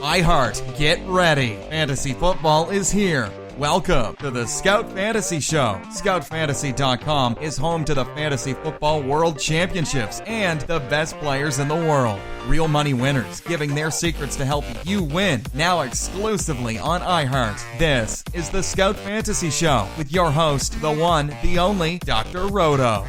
iHeart, get ready. Fantasy football is here. Welcome to the Scout Fantasy Show. ScoutFantasy.com is home to the Fantasy Football World Championships and the best players in the world. Real money winners giving their secrets to help you win. Now exclusively on iHeart. This is the Scout Fantasy Show with your host, the one, the only, Dr. Roto.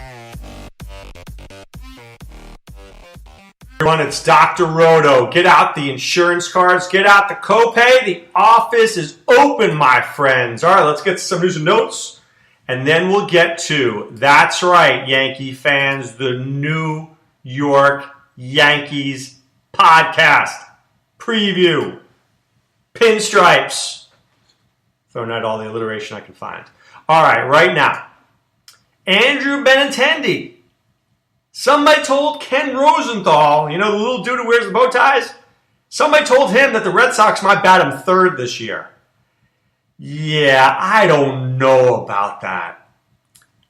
Everyone, it's Dr. Roto. Get out the insurance cards. Get out the copay. The office is open, my friends. All right, let's get some news and notes. And then we'll get to, that's right, Yankee fans, the New York Yankees podcast. Preview. Pinstripes. Throwing out all the alliteration I can find. All right, right now. Andrew Benintendi. Somebody told Ken Rosenthal, you know, the little dude who wears the bow ties? Somebody told him that the Red Sox might bat him third this year. Yeah, I don't know about that.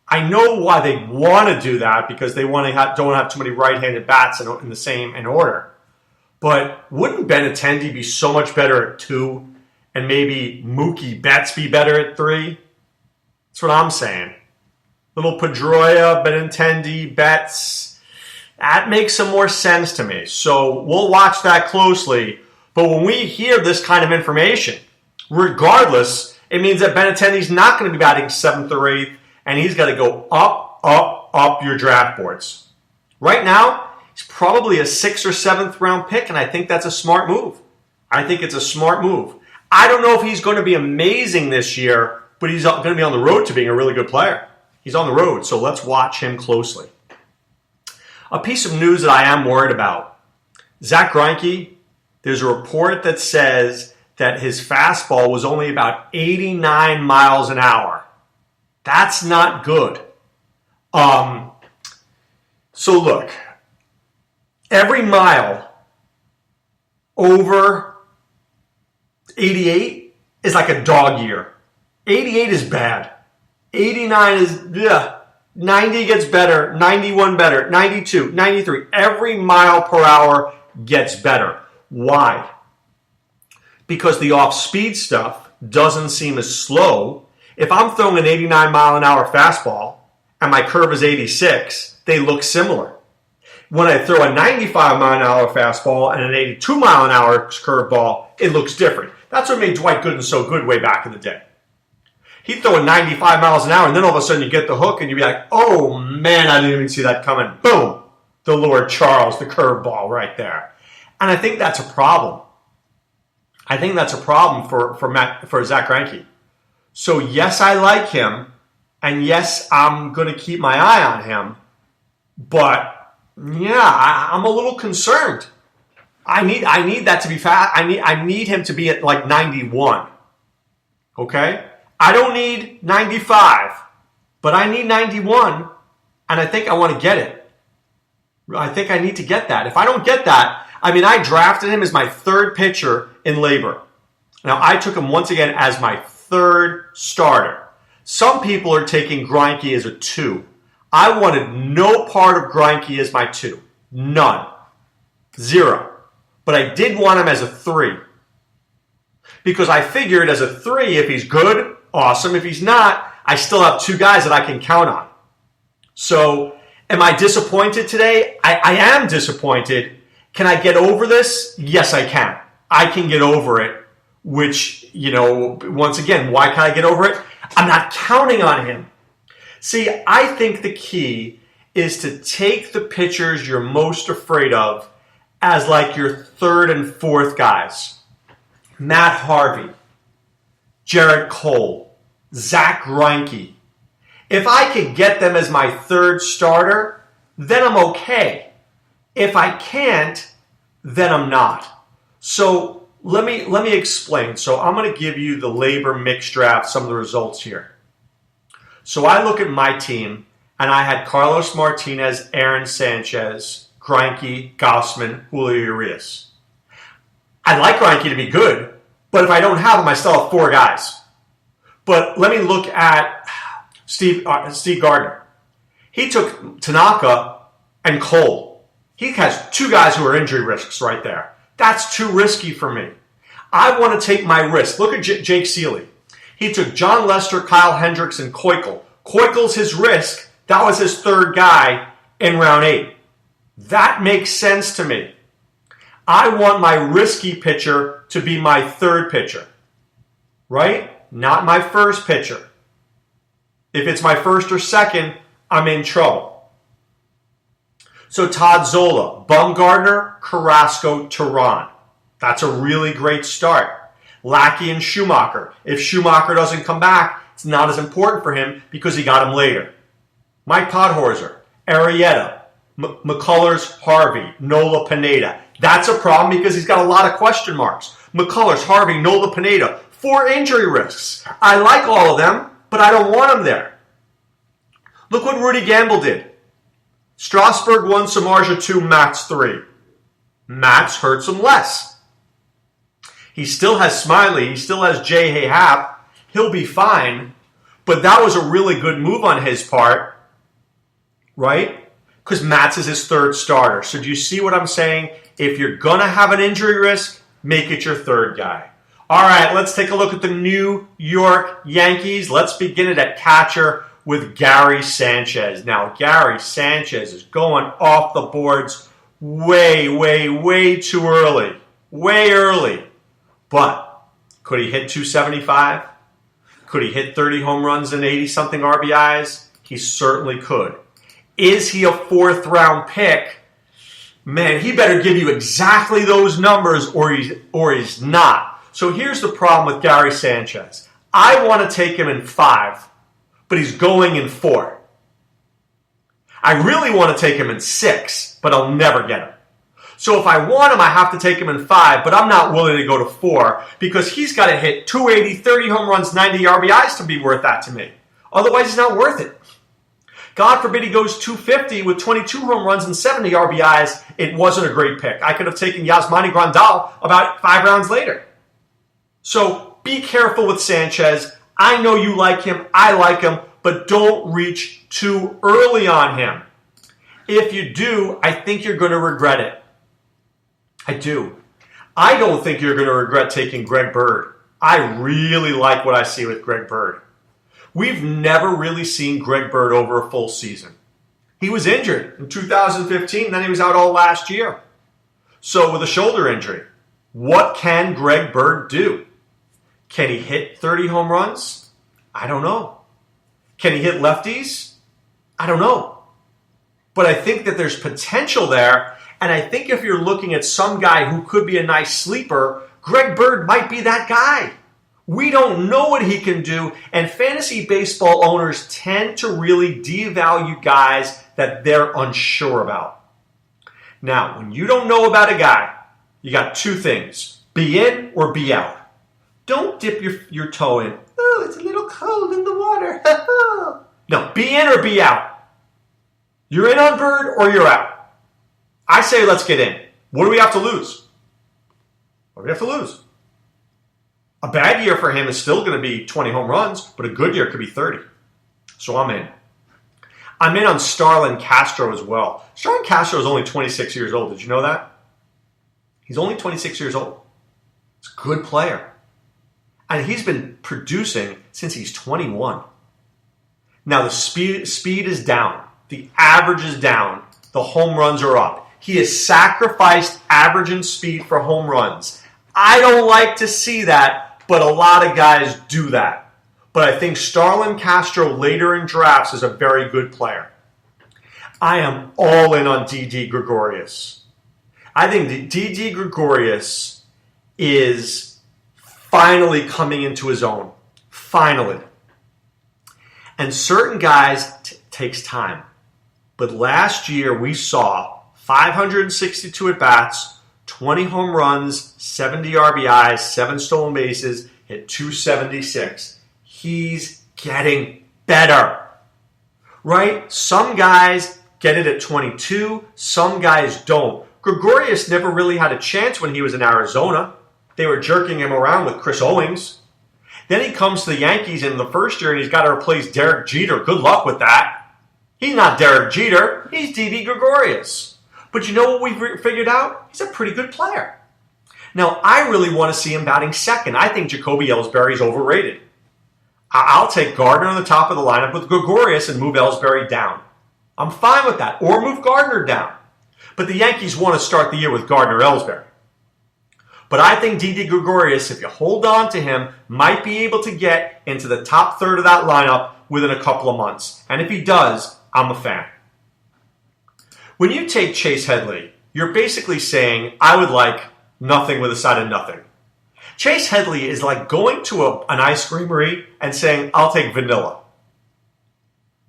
I know why they want to do that, because they don't have too many right-handed bats in the same order. But wouldn't Benintendi be so much better at 2, and maybe Mookie Betts be better at 3? That's what I'm saying. Little Pedroia, Benintendi, Betts. That makes some more sense to me. So we'll watch that closely. But when we hear this kind of information, regardless, it means that Benintendi's not going to be batting 7th or 8th, and he's got to go up your draft boards. Right now, he's probably a 6th or 7th round pick, and I think that's a smart move. I think it's a smart move. I don't know if he's going to be amazing this year, but he's going to be on the road to being a really good player. He's on the road, so let's watch him closely. A piece of news that I am worried about. Zach Greinke, there's a report that says that his fastball was only about 89 miles an hour. That's not good. So look, every mile over 88 is like a dog year. 88 is bad. 89 is, 90 gets better, 91 better, 92, 93. Every mile per hour gets better. Why? Because the off-speed stuff doesn't seem as slow. If I'm throwing an 89 mile an hour fastball and my curve is 86, they look similar. When I throw a 95 mile an hour fastball and an 82 mile an hour curveball, it looks different. That's what made Dwight Gooden so good way back in the day. He'd throw 95 miles an hour, and then all of a sudden you get the hook, and you'd be like, oh, man, I didn't even see that coming. Boom! The Lord Charles, the curveball right there. And I think that's a problem. I think that's a problem for Zach Greinke. So, yes, I like him, and yes, I'm going to keep my eye on him. But, yeah, I'm a little concerned. I need that to be fast. I need him to be at like 91. Okay? I don't need 95, but I need 91, and I think I want to get it. I think I need to get that. If I don't get that, I drafted him as my 3rd pitcher in labor. Now, I took him once again as my 3rd starter. Some people are taking Greinke as a 2. I wanted no part of Greinke as my 2. None. 0. But I did want him as a 3. Because I figured as a 3, if he's good, awesome. If he's not, I still have 2 guys that I can count on. So, am I disappointed today? I am disappointed. Can I get over this? Yes, I can. I can get over it, which, once again, why can I get over it? I'm not counting on him. See, I think the key is to take the pitchers you're most afraid of as like your 3rd and 4th guys. Matt Harvey, Jarrett Cole, Zach Greinke. If I could get them as my 3rd starter, then I'm okay. If I can't, then I'm not. So let me explain. So I'm going to give you the labor mixed draft, some of the results here. So I look at my team, and I had Carlos Martinez, Aaron Sanchez, Greinke, Gausman, Julio Urias. I'd like Greinke to be good, but if I don't have him, I still have 4 guys. But let me look at Steve Gardner. He took Tanaka and Cole. He has 2 guys who are injury risks right there. That's too risky for me. I want to take my risk. Look at Jake Seeley. He took John Lester, Kyle Hendricks, and Keuchel. Keuchel's his risk. That was his third guy in round 8. That makes sense to me. I want my risky pitcher to be my third pitcher, right? Not my first pitcher. If it's my first or second, I'm in trouble. So Todd Zola, Bumgarner, Carrasco, Tehran. That's a really great start. Lackey and Schumacher. If Schumacher doesn't come back, it's not as important for him because he got him later. Mike Podhorzer, Arrieta, McCullers, Harvey, Nola, Pineda. That's a problem because he's got a lot of question marks. McCullers, Harvey, Nola, Pineda. 4 injury risks. I like all of them, but I don't want them there. Look what Rudy Gamble did. Strasburg 1, Samardzija 2, Matz 3. Matz hurts him less. He still has Smiley. He still has J.A. Happ. He'll be fine. But that was a really good move on his part, right? Because Matz is his third starter. So do you see what I'm saying? If you're going to have an injury risk, make it your third guy. All right, let's take a look at the New York Yankees. Let's begin it at catcher with Gary Sanchez. Now, Gary Sanchez is going off the boards way too early. Way early. But could he hit 275? Could he hit 30 home runs and 80-something RBIs? He certainly could. Is he a 4th-round pick? Man, he better give you exactly those numbers or he's not. So here's the problem with Gary Sanchez. I want to take him in 5, but he's going in 4. I really want to take him in 6, but I'll never get him. So if I want him, I have to take him in 5, but I'm not willing to go to 4 because he's got to hit 280, 30 home runs, 90 RBIs to be worth that to me. Otherwise, he's not worth it. God forbid he goes 250 with 22 home runs and 70 RBIs. It wasn't a great pick. I could have taken Yasmani Grandal about 5 rounds later. So be careful with Sanchez. I know you like him. I like him. But don't reach too early on him. If you do, I think you're going to regret it. I do. I don't think you're going to regret taking Greg Bird. I really like what I see with Greg Bird. We've never really seen Greg Bird over a full season. He was injured in 2015, then he was out all last year. So with a shoulder injury, what can Greg Bird do? Can he hit 30 home runs? I don't know. Can he hit lefties? I don't know. But I think that there's potential there, and I think if you're looking at some guy who could be a nice sleeper, Greg Bird might be that guy. We don't know what he can do, and fantasy baseball owners tend to really devalue guys that they're unsure about. Now, when you don't know about a guy, you got 2 things. Be in or be out. Don't dip your toe in. Oh, it's a little cold in the water. No, be in or be out. You're in on Bird or you're out. I say let's get in. What do we have to lose? What do we have to lose? A bad year for him is still going to be 20 home runs, but a good year could be 30. So I'm in. I'm in on Starlin Castro as well. Starlin Castro is only 26 years old. Did you know that? He's only 26 years old. He's a good player. And he's been producing since he's 21. Now the speed is down. The average is down. The home runs are up. He has sacrificed average and speed for home runs. I don't like to see that, but a lot of guys do that. But I think Starlin Castro later in drafts is a very good player. I am all in on Didi Gregorius. I think that Didi Gregorius is finally coming into his own. Finally. And certain guys takes time. But last year we saw 562 at-bats, 20 home runs, 70 RBIs, 7 stolen bases, hit 276. He's getting better. Right? Some guys get it at 22. Some guys don't. Gregorius never really had a chance when he was in Arizona. They were jerking him around with Chris Owings. Then he comes to the Yankees in the first year and he's got to replace Derek Jeter. Good luck with that. He's not Derek Jeter. He's Didi Gregorius. But you know what we figured out? He's a pretty good player. Now, I really want to see him batting second. I think Jacoby Ellsbury is overrated. I'll take Gardner on the top of the lineup with Gregorius and move Ellsbury down. I'm fine with that. Or move Gardner down. But the Yankees want to start the year with Gardner Ellsbury. But I think Didi Gregorius, if you hold on to him, might be able to get into the top third of that lineup within a couple of months. And if he does, I'm a fan. When you take Chase Headley, you're basically saying, I would like nothing with a side of nothing. Chase Headley is like going to an ice creamery and saying, I'll take vanilla.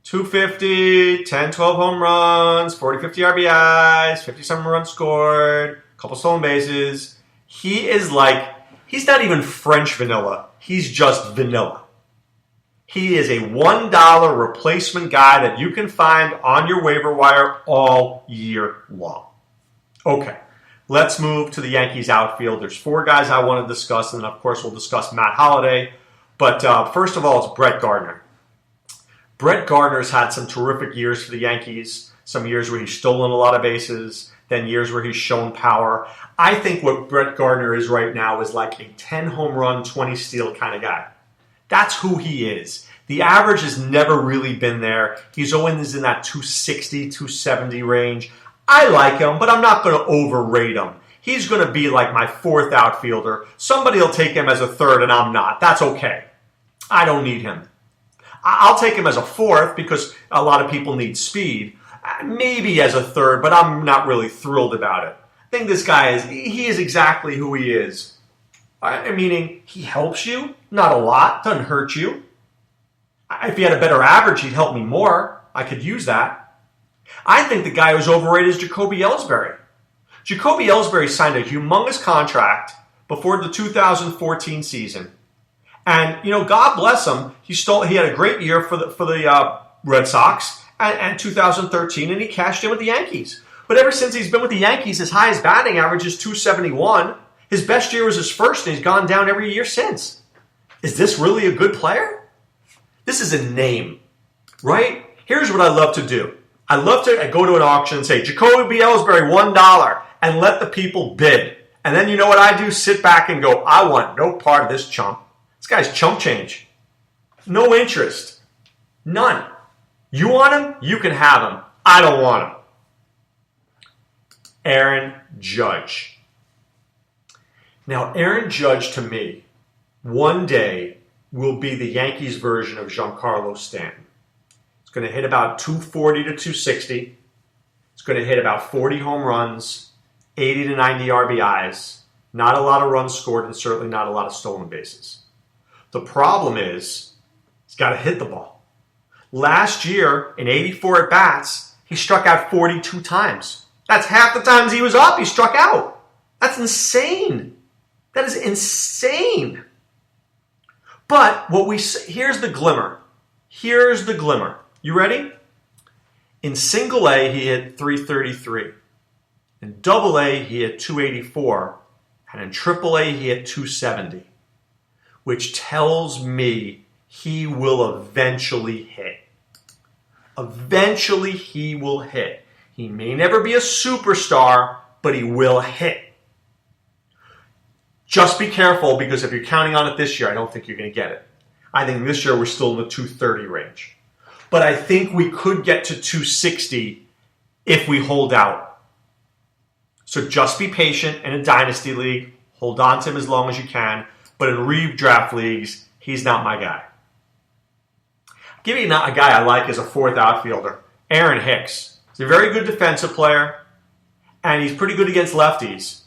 250, 10, 12 home runs, 40, 50 RBIs, 50-some runs scored, a couple stolen bases. He's not even French vanilla. He's just vanilla. He is a $1 replacement guy that you can find on your waiver wire all year long. Okay, let's move to the Yankees outfield. There's 4 guys I want to discuss, and then of course we'll discuss Matt Holliday. But first of all, it's Brett Gardner. Brett Gardner's had some terrific years for the Yankees. Some years where he's stolen a lot of bases, then years where he's shown power. I think what Brett Gardner is right now is like a 10 home run, 20 steal kind of guy. That's who he is. The average has never really been there. He's always in that 260, 270 range. I like him, but I'm not going to overrate him. He's going to be like my 4th outfielder. Somebody will take him as a 3rd, and I'm not. That's okay. I don't need him. I'll take him as a 4th because a lot of people need speed. Maybe as a 3rd, but I'm not really thrilled about it. I think this guy he is exactly who he is. Meaning, he helps you, not a lot, doesn't hurt you. If he had a better average, he'd help me more. I could use that. I think the guy who's overrated is Jacoby Ellsbury. Jacoby Ellsbury signed a humongous contract before the 2014 season. And, God bless him. He had a great year for the Red Sox and 2013, and he cashed in with the Yankees. But ever since he's been with the Yankees, his highest batting average is 271. His best year was his first, and he's gone down every year since. Is this really a good player? This is a name, right? Here's what I love to do. I love to go to an auction and say, Jacoby Ellsbury, $1, and let the people bid. And then you know what I do? Sit back and go, I want no part of this chump. This guy's chump change. No interest. None. You want him? You can have him. I don't want him. Aaron Judge. Now, Aaron Judge, to me, one day will be the Yankees' version of Giancarlo Stanton. It's going to hit about 240 to 260. It's going to hit about 40 home runs, 80 to 90 RBIs, not a lot of runs scored, and certainly not a lot of stolen bases. The problem is he's got to hit the ball. Last year, in 84 at-bats, he struck out 42 times. That's half the times he was up, he struck out. That's insane. That is insane. But here's the glimmer. Here's the glimmer. You ready? In single A, he hit 333. In double A, he hit 284. And in triple A, he hit 270. Which tells me he will eventually hit. Eventually, he will hit. He may never be a superstar, but he will hit. Just be careful, because if you're counting on it this year, I don't think you're going to get it. I think this year we're still in the 230 range. But I think we could get to 260 if we hold out. So just be patient in a dynasty league. Hold on to him as long as you can. But in redraft leagues, he's not my guy. I'll give you a guy I like as a 4th outfielder, Aaron Hicks. He's a very good defensive player, and he's pretty good against lefties.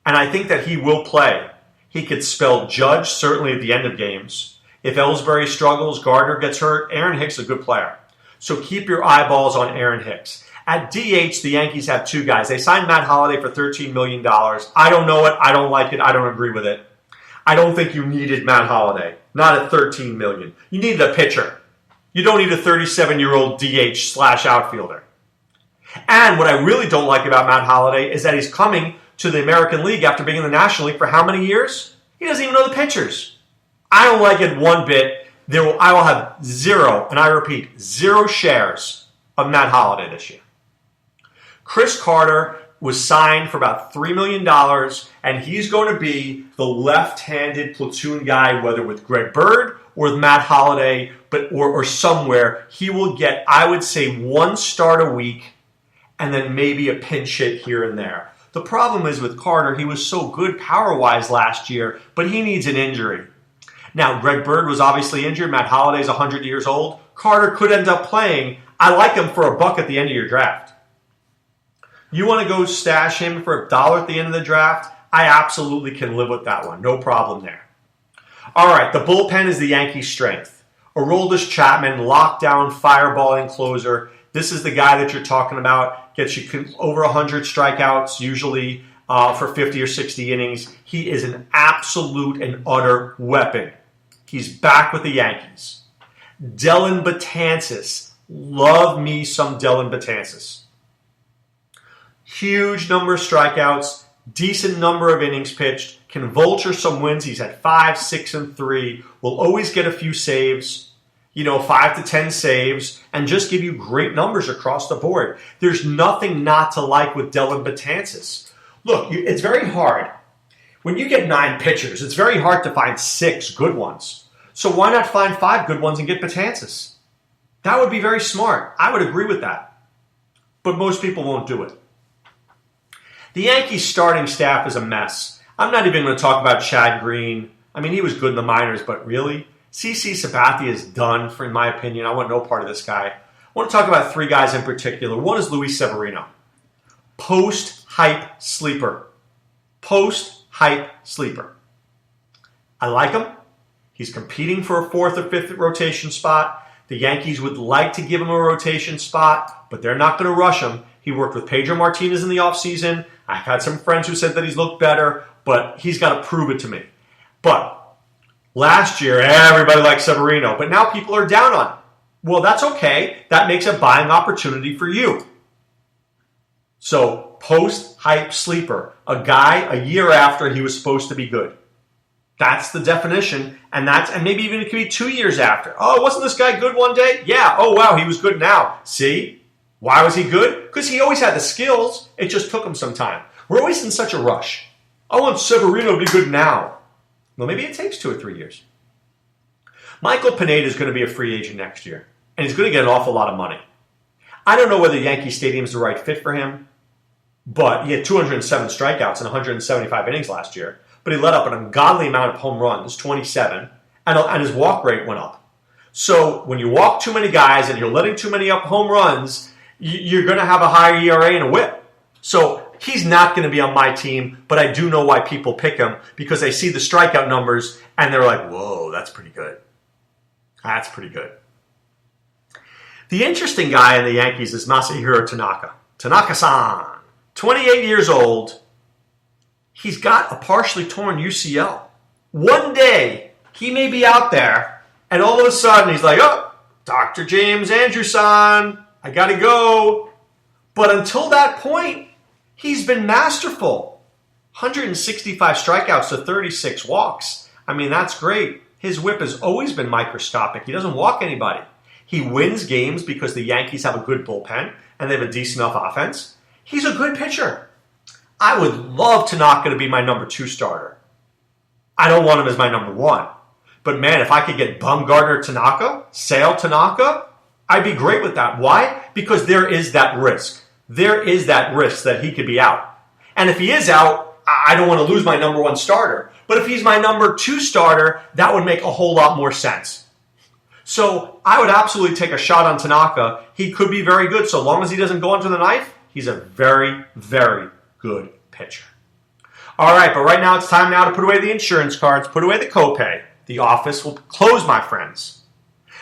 And I think that he will play. He could spell Judge, certainly at the end of games. If Ellsbury struggles, Gardner gets hurt, Aaron Hicks is a good player. So keep your eyeballs on Aaron Hicks. At DH, the Yankees have 2 guys. They signed Matt Holliday for $13 million. I don't know it. I don't like it. I don't agree with it. I don't think you needed Matt Holliday. Not at $13 million. You needed a pitcher. You don't need a 37-year-old DH/outfielder. And what I really don't like about Matt Holliday is that he's coming to the American League after being in the National League for how many years? He doesn't even know the pitchers. I don't like it one bit. I will have 0, and I repeat, 0 shares of Matt Holliday this year. Chris Carter was signed for about $3 million, and he's going to be the left-handed platoon guy, whether with Greg Bird or with Matt Holliday, or somewhere. He will get, I would say, one start a week and then maybe a pinch hit here and there. The problem is with Carter, he was so good power-wise last year, but he needs an injury. Now, Greg Bird was obviously injured. Matt Holliday's 100 years old. Carter could end up playing. I like him for $1 at the end of your draft. You want to go stash him for $1 at the end of the draft? I absolutely can live with that one. No problem there. All right, the bullpen is the Yankees' strength. Aroldis Chapman, lockdown, fireballing closer. This is the guy that you're talking about. Gets you over 100 strikeouts, usually for 50 or 60 innings. He is an absolute and utter weapon. He's back with the Yankees. Dellin Betances. Love me some Dellin Betances. Huge number of strikeouts, decent number of innings pitched, can vulture some wins. He's had 5, 6, and 3. Will always get a few saves, 5 to 10 saves, and just give you great numbers across the board. There's nothing not to like with Dellin Betances. Look, it's very hard. When you get 9 pitchers, it's very hard to find 6 good ones. So why not find 5 good ones and get Betances? That would be very smart. I would agree with that. But most people won't do it. The Yankees starting staff is a mess. I'm not even going to talk about Chad Green. I mean, he was good in the minors, but really? CC Sabathia is done, in my opinion. I want no part of this guy. I want to talk about 3 guys in particular. One is Luis Severino. Post-hype sleeper. Post-hype sleeper. I like him. He's competing for a 4th or 5th rotation spot. The Yankees would like to give him a rotation spot, but they're not going to rush him. He worked with Pedro Martinez in the offseason. I've had some friends who said that he's looked better, but he's got to prove it to me. But last year, everybody liked Severino, but now people are down on him. Well, that's okay. That makes a buying opportunity for you. So, post-hype sleeper, a guy a year after he was supposed to be good. That's the definition, and maybe even it could be 2 years after. Oh, wasn't this guy good one day? Yeah. Oh, wow, he was good now. See? Why was he good? Because he always had the skills. It just took him some time. We're always in such a rush. I want Severino to be good now. Well, maybe it takes 2 or 3 years. Michael Pineda is going to be a free agent next year, and he's going to get an awful lot of money. I don't know whether Yankee Stadium is the right fit for him, but he had 207 strikeouts in 175 innings last year. But he let up an ungodly amount of home runs, 27, and his walk rate went up. So when you walk too many guys and you're letting too many up home runs, you're going to have a higher ERA and a whip. So he's not going to be on my team, but I do know why people pick him, because they see the strikeout numbers and they're like, whoa, that's pretty good. That's pretty good. The interesting guy in the Yankees is Masahiro Tanaka. Tanaka-san, 28 years old. He's got a partially torn UCL. One day, he may be out there, and all of a sudden, he's like, oh, Dr. James Andrewson, I got to go. But until that point, he's been masterful. 165 strikeouts to 36 walks. I mean, that's great. His whip has always been microscopic. He doesn't walk anybody. He wins games because the Yankees have a good bullpen, and they have a decent enough offense. He's a good pitcher. I would love Tanaka to be my number 2 starter. I don't want him as my number 1. But man, if I could get Bumgarner Tanaka, Sale Tanaka, I'd be great with that. Why? Because there is that risk. There is that risk that he could be out. And if he is out, I don't want to lose my number 1 starter. But if he's my number 2 starter, that would make a whole lot more sense. So I would absolutely take a shot on Tanaka. He could be very good. So long as he doesn't go under the knife, he's a very, very good pitcher. All right, but right now it's time now to put away the insurance cards, put away the copay. The office will close, my friends.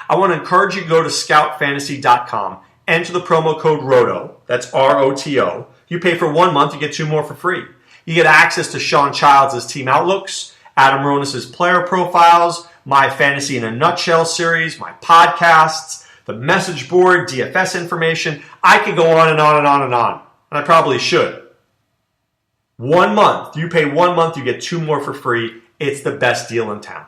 I want to encourage you to go to scoutfantasy.com, enter the promo code ROTO, that's ROTO. You pay for 1 month, you get 2 more for free. You get access to Sean Childs' team outlooks, Adam Ronis' player profiles, my Fantasy in a Nutshell series, my podcasts, the message board, DFS information. I could go on and on and on and on, and I probably should. 1 month. You pay 1 month, you get 2 more for free. It's the best deal in town.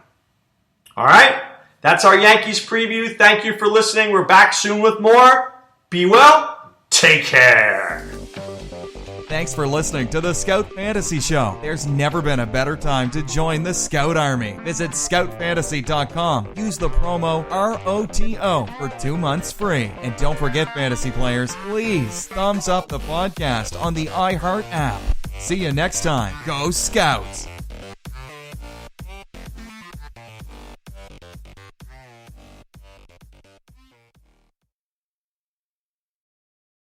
All right? That's our Yankees preview. Thank you for listening. We're back soon with more. Be well. Take care. Thanks for listening to the Scout Fantasy Show. There's never been a better time to join the Scout Army. Visit scoutfantasy.com. Use the promo ROTO for 2 months free. And don't forget, fantasy players, please thumbs up the podcast on the iHeart app. See you next time. Go Scouts!